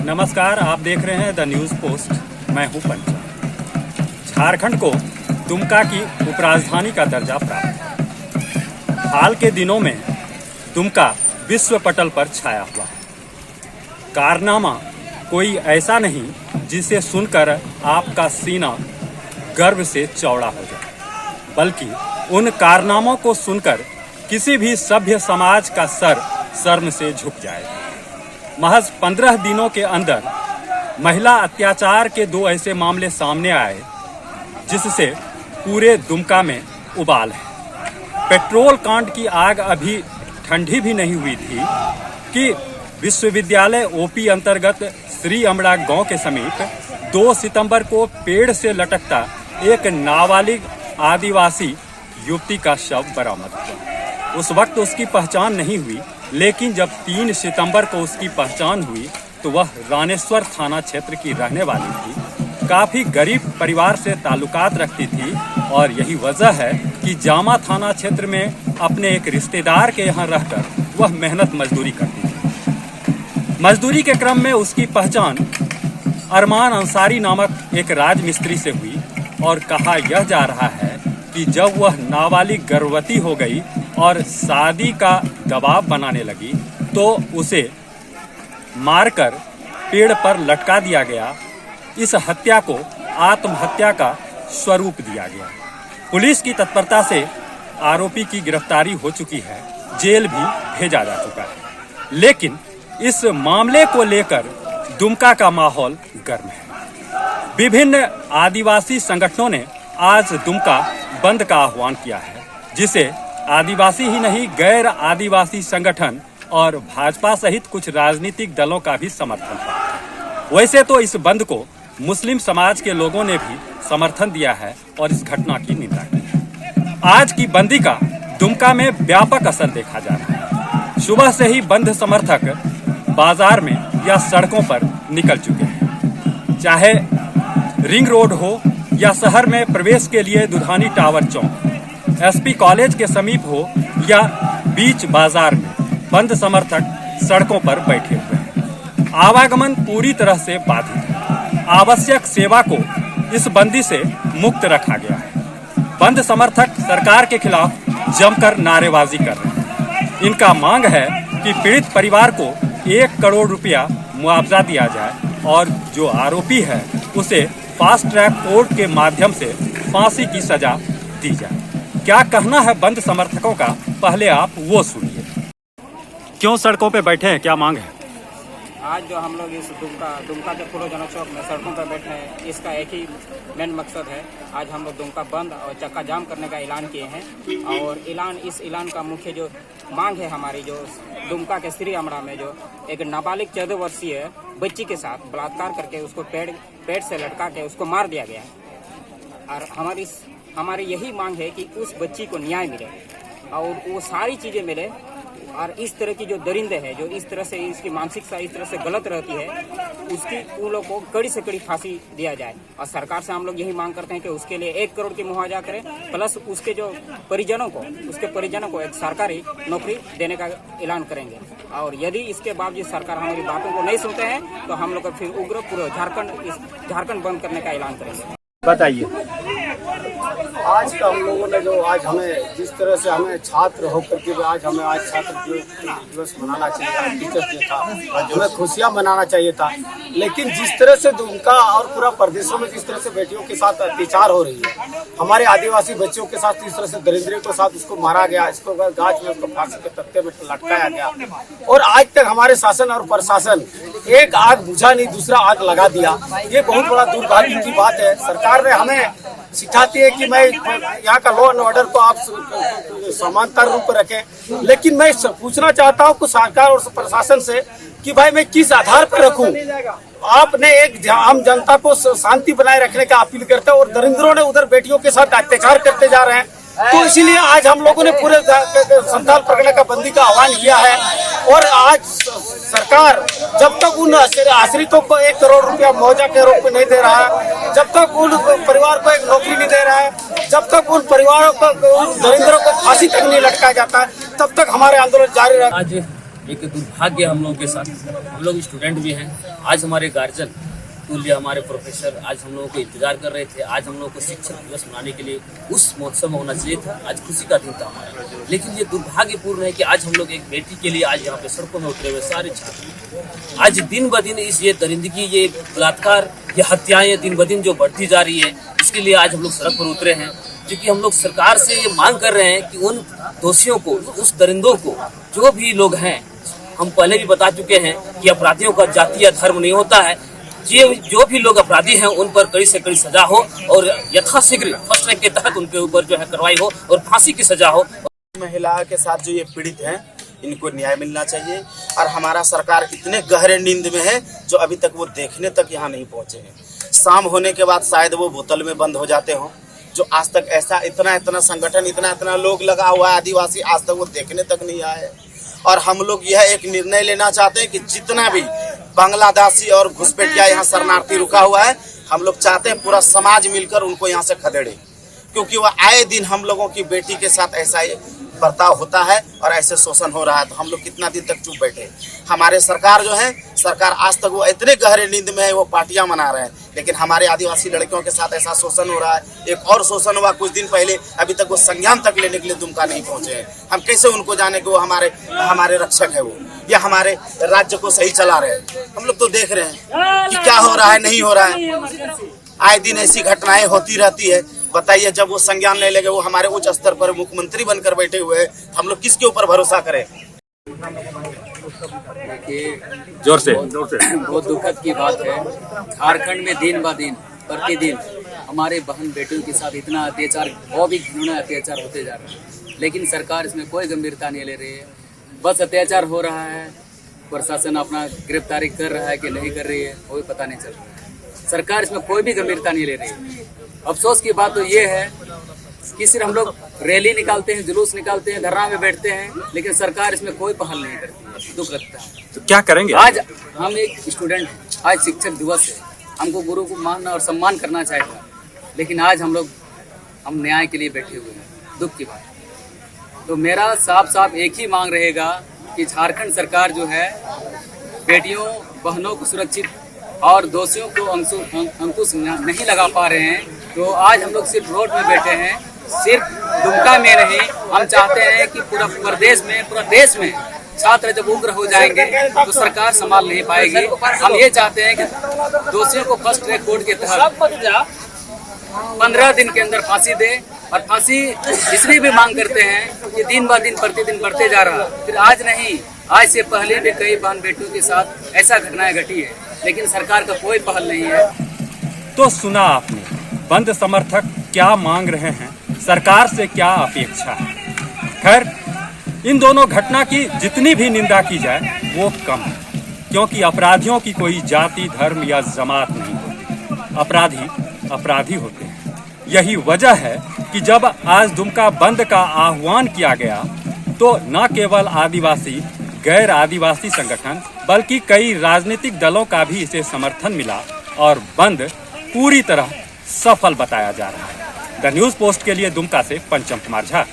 नमस्कार, आप देख रहे हैं द न्यूज़ पोस्ट। मैं हूं पंचा। झारखंड को दुमका की उपराजधानी का दर्जा प्राप्त है। हाल के दिनों में दुमका विश्व पटल पर छाया हुआ है। कारनामा कोई ऐसा नहीं जिसे सुनकर आपका सीना गर्व से चौड़ा हो जाए, बल्कि उन कारनामों को सुनकर किसी भी सभ्य समाज का सर शर्म से झुक जाएगा। महज 15 दिनों के अंदर महिला अत्याचार के 2 ऐसे मामले सामने आए जिससे पूरे दुमका में उबाल है। पेट्रोल कांड की आग अभी ठंडी भी नहीं हुई थी कि विश्वविद्यालय ओपी अंतर्गत श्री अमड़ा गांव के समीप 2 सितंबर को पेड़ से लटकता एक नाबालिग आदिवासी युवती का शव बरामद हुआ। उस वक्त उसकी पहचान नहीं हुई, लेकिन जब 3 सितंबर को उसकी पहचान हुई तो वह रानेश्वर थाना क्षेत्र की रहने वाली थी। काफ़ी गरीब परिवार से ताल्लुकात रखती थी और यही वजह है कि जामा थाना क्षेत्र में अपने एक रिश्तेदार के यहाँ रहकर वह मेहनत मजदूरी करती थी। मजदूरी के क्रम में उसकी पहचान अरमान अंसारी नामक एक राजमिस्त्री से हुई और कहा यह जा रहा है कि जब वह नाबालिग गर्भवती हो गई और शादी का दबाव बनाने लगी तो उसे मारकर पेड़ पर लटका दिया गया। इस हत्या को आत्महत्या का स्वरूप दिया गया। पुलिस की तत्परता से आरोपी की गिरफ्तारी हो चुकी है, जेल भी भेजा जा चुका है। लेकिन इस मामले को लेकर दुमका का माहौल गर्म है। विभिन्न आदिवासी संगठनों ने आज दुमका बंद का आह्वान किया है, जिसे आदिवासी ही नहीं गैर आदिवासी संगठन और भाजपा सहित कुछ राजनीतिक दलों का भी समर्थन है। वैसे तो इस बंद को मुस्लिम समाज के लोगों ने भी समर्थन दिया है और इस घटना की निंदा की। आज की बंदी का दुमका में व्यापक असर देखा जा रहा है। सुबह से ही बंद समर्थक बाजार में या सड़कों पर निकल चुके हैं, चाहे रिंग रोड हो या शहर में प्रवेश के लिए दुधानी टावर चौक, एसपी कॉलेज के समीप हो या बीच बाजार में बंद समर्थक सड़कों पर बैठे हुए हैं। आवागमन पूरी तरह से बाधित है। आवश्यक सेवा को इस बंदी से मुक्त रखा गया है। बंद समर्थक सरकार के खिलाफ जमकर नारेबाजी कर रहे हैं। इनका मांग है कि पीड़ित परिवार को 1 करोड़ रुपया मुआवजा दिया जाए और जो आरोपी है उसे फास्ट ट्रैक कोर्ट के माध्यम से फांसी की सजा दी जाए। क्या कहना है बंद समर्थकों का, पहले आप वो सुनिए। क्यों सड़कों पे बैठे हैं, क्या मांग है? आज जो हम लोग इस दुमका के फुलोजना चौक में सड़कों पर बैठे हैं, इसका एक ही मेन मकसद है। आज हम लोग दुमका बंद और चक्का जाम करने का ऐलान किए हैं और इस ऐलान का मुख्य जो मांग है हमारी, जो दुमका के श्री अमड़ा में जो एक नाबालिग 14 वर्षीय बच्ची के साथ बलात्कार करके उसको पेड़ से लटका के उसको मार दिया गया है। और हमारी यही मांग है कि उस बच्ची को न्याय मिले और वो सारी चीज़ें मिले। और इस तरह की जो दरिंदे है, जो इस तरह से इसकी मानसिकता इस तरह से गलत रहती है, उसकी उन लोग को कड़ी से कड़ी फांसी दिया जाए। और सरकार से हम लोग यही मांग करते हैं कि उसके लिए 1 करोड़ की मुआवजा करें, प्लस उसके जो परिजनों को एक सरकारी नौकरी देने का ऐलान करेंगे। और यदि इसके बावजूद सरकार हमारी बातों को नहीं सुनते हैं तो हम लोग फिर उग्र पूरे झारखंड बंद करने का ऐलान करेंगे। बताइए। आज का हम लोगों ने जो आज हमें जिस तरह से हमें छात्र होकर के आज छात्र दिवस मनाना चाहिए, आज टीचर्स डे था, आज हमें खुशियां मनाना चाहिए था। लेकिन जिस तरह से दुमका और पूरा प्रदेशों में जिस तरह से बेटियों के साथ अत्याचार हो रही है, हमारे आदिवासी बच्चों के साथ जिस तरह से दरिंदे के साथ उसको मारा गया, इसको गाछ में उसको फांसी के तख्ते में लटकाया गया और आज तक हमारे शासन और प्रशासन एक आग बुझा नहीं दूसरा आग लगा दिया। ये बहुत बड़ा दुर्भाग्य की बात है। सरकार ने हमें सिखाती है कि मैं यहाँ का लॉ एंड ऑर्डर को आप समानता रूप में रखें, लेकिन मैं पूछना चाहता हूँ कुछ सरकार और प्रशासन से कि भाई मैं किस आधार पर रखूं? आपने एक आम जनता को शांति बनाए रखने का अपील करते हैं और दरिंदरों ने उधर बेटियों के साथ अत्याचार करते जा रहे हैं। तो इसीलिए आज हम लोगों ने पूरे संथाल परगना का बंदी का आह्वान किया है। और आज सरकार जब तक उन आश्रितों को 1 करोड़ रुपया मुआवजा के रूप में नहीं दे रहा है, जब तक उन परिवार को एक नौकरी नहीं दे रहा है, जब तक उन परिवारों को, उन दरिंदरों को फांसी तक नहीं लटकाया जाता है, तब तक हमारे आंदोलन जारी रहेगा। आज एक दुर्भाग्य हम लोग के साथ, हम लोग स्टूडेंट भी हैं आज हमारे गार्जियन तुल्य हमारे प्रोफेसर आज हम लोगों को इंतजार कर रहे थे। आज हम लोगों को शिक्षक दिवस मनाने के लिए उस महोत्सव में होना चाहिए था। आज खुशी का दिन था हमारा, लेकिन ये दुर्भाग्यपूर्ण है कि आज हम लोग एक बेटी के लिए आज यहाँ पे सड़कों में उतरे हुए सारे छात्र आज दिन ब दिन इस ये दरिंदगी, ये बलात्कार, ये हत्याएं दिन ब दिन जो बढ़ती जा रही है, इसके लिए आज हम लोग सड़क पर उतरे हैं। क्योंकि हम लोग सरकार से ये मांग कर रहे हैं कि उन दोषियों को, उस दरिंदों को, जो भी लोग हैं, हम पहले भी बता चुके हैं कि अपराधियों का जाति या धर्म नहीं होता है। ये जो भी लोग अपराधी हैं उन पर कड़ी से कड़ी सजा हो और यथाशीघ्र फर्स्ट रैंक के तहत उनके ऊपर जो है कार्रवाई हो और फांसी की सजा हो। महिला के साथ जो ये पीड़ित हैं इनको न्याय मिलना चाहिए और हमारा सरकार इतने गहरे नींद में है जो अभी तक वो देखने तक यहाँ नहीं पहुँचे हैं। शाम होने के बाद शायद वो बोतल में बंद हो जाते हों। जो आज तक ऐसा इतना संगठन, इतना लोग लगा हुआ है आदिवासी, आज तक वो देखने तक नहीं आए। और हम लोग यह एक निर्णय लेना चाहते हैं कि जितना भी बांग्लादेशी और घुसपैठिया यहाँ शरणार्थी रुका हुआ है, हम लोग चाहते हैं पूरा समाज मिलकर उनको यहाँ से खदेड़े, क्योंकि वह आए दिन हम लोगों की बेटी के साथ ऐसा ही बर्ताव होता है और ऐसे शोषण हो रहा है। तो हम लोग कितना दिन तक चुप बैठे। हमारे सरकार जो है, सरकार आज तक वो इतने गहरे नींद में है, वो पार्टियां मना रहे हैं, लेकिन हमारे आदिवासी लड़कियों के साथ ऐसा शोषण हो रहा है। एक और शोषण हुआ कुछ दिन पहले, अभी तक वो संज्ञान तक लेने के लिए दुमका नहीं पहुंचे हैं। हम कैसे उनको जाने कि वो हमारे रक्षक है, वो या हमारे राज्य को सही चला रहे हैं। हम लोग तो देख रहे हैं कि क्या हो रहा है, नहीं हो रहा है। आए दिन ऐसी घटनाएं होती रहती है। बताइए, जब वो संज्ञान नहीं लेंगे, वो हमारे उच्च स्तर पर मुख्यमंत्री बनकर बैठे हुए हैं, हम लोग किसके ऊपर भरोसा करें। जोर से बहुत दुखद की बात है। झारखंड में दिन ब दिन प्रतिदिन हमारे बहन बेटियों के साथ इतना अत्याचार, बहुत ही घिनौना अत्याचार होते जा रहा है, लेकिन सरकार इसमें कोई गंभीरता नहीं ले रही है। बस अत्याचार हो रहा है, प्रशासन अपना गिरफ्तारी कर रहा है कि नहीं कर रही है कोई पता नहीं चल रहा है। सरकार इसमें कोई भी गंभीरता नहीं ले रही है। अफसोस की बात तो ये है कि सिर्फ हम लोग रैली निकालते हैं, जुलूस निकालते हैं, धरना में बैठते हैं, लेकिन सरकार इसमें कोई पहल नहीं करती है। दुख लगता है। तो क्या करेंगे? आज हम एक स्टूडेंट हैं, आज शिक्षक दिवस है, हमको गुरु को मानना और सम्मान करना चाहिए, लेकिन आज हम न्याय के लिए बैठे हुए हैं। दुख की बात। तो मेरा साफ एक ही मांग रहेगा कि झारखंड सरकार जो है बेटियों बहनों को सुरक्षित और दोषियों को अंकुश नहीं लगा पा रहे हैं। तो आज हम लोग सिर्फ रोड में बैठे हैं, सिर्फ दुमका में नहीं, हम चाहते हैं कि पूरा प्रदेश में, पूरा देश में छात्र जब उग्र हो जाएंगे तो सरकार संभाल नहीं पाएगी। हम ये चाहते हैं कि दोषियों को फर्स्ट ट्रैक कोर्ट के तहत 15 दिन के अंदर फांसी दे। और फांसी इसलिए भी मांग करते हैं कि दिन ब दिन प्रतिदिन बढ़ते जा रहा, फिर आज नहीं, आज से पहले भी कई बहन बेटियों के साथ ऐसा घटनाएं घटी है, लेकिन सरकार का कोई पहल नहीं है। तो सुना आपने, बंद समर्थक क्या मांग रहे हैं, सरकार से क्या अपेक्षा है। खैर, इन दोनों घटना की जितनी भी निंदा की जाए वो कम है, क्योंकि अपराधियों की कोई जाति, धर्म या जमात नहीं होती। अपराधी होते हैं। यही वजह है कि जब आज दुमका बंद का आह्वान किया गया तो न केवल आदिवासी, गैर आदिवासी संगठन बल्कि कई राजनीतिक दलों का भी इसे समर्थन मिला और बंद पूरी तरह सफल बताया जा रहा है। द न्यूज़ पोस्ट के लिए दुमका से पंचम कुमार झा।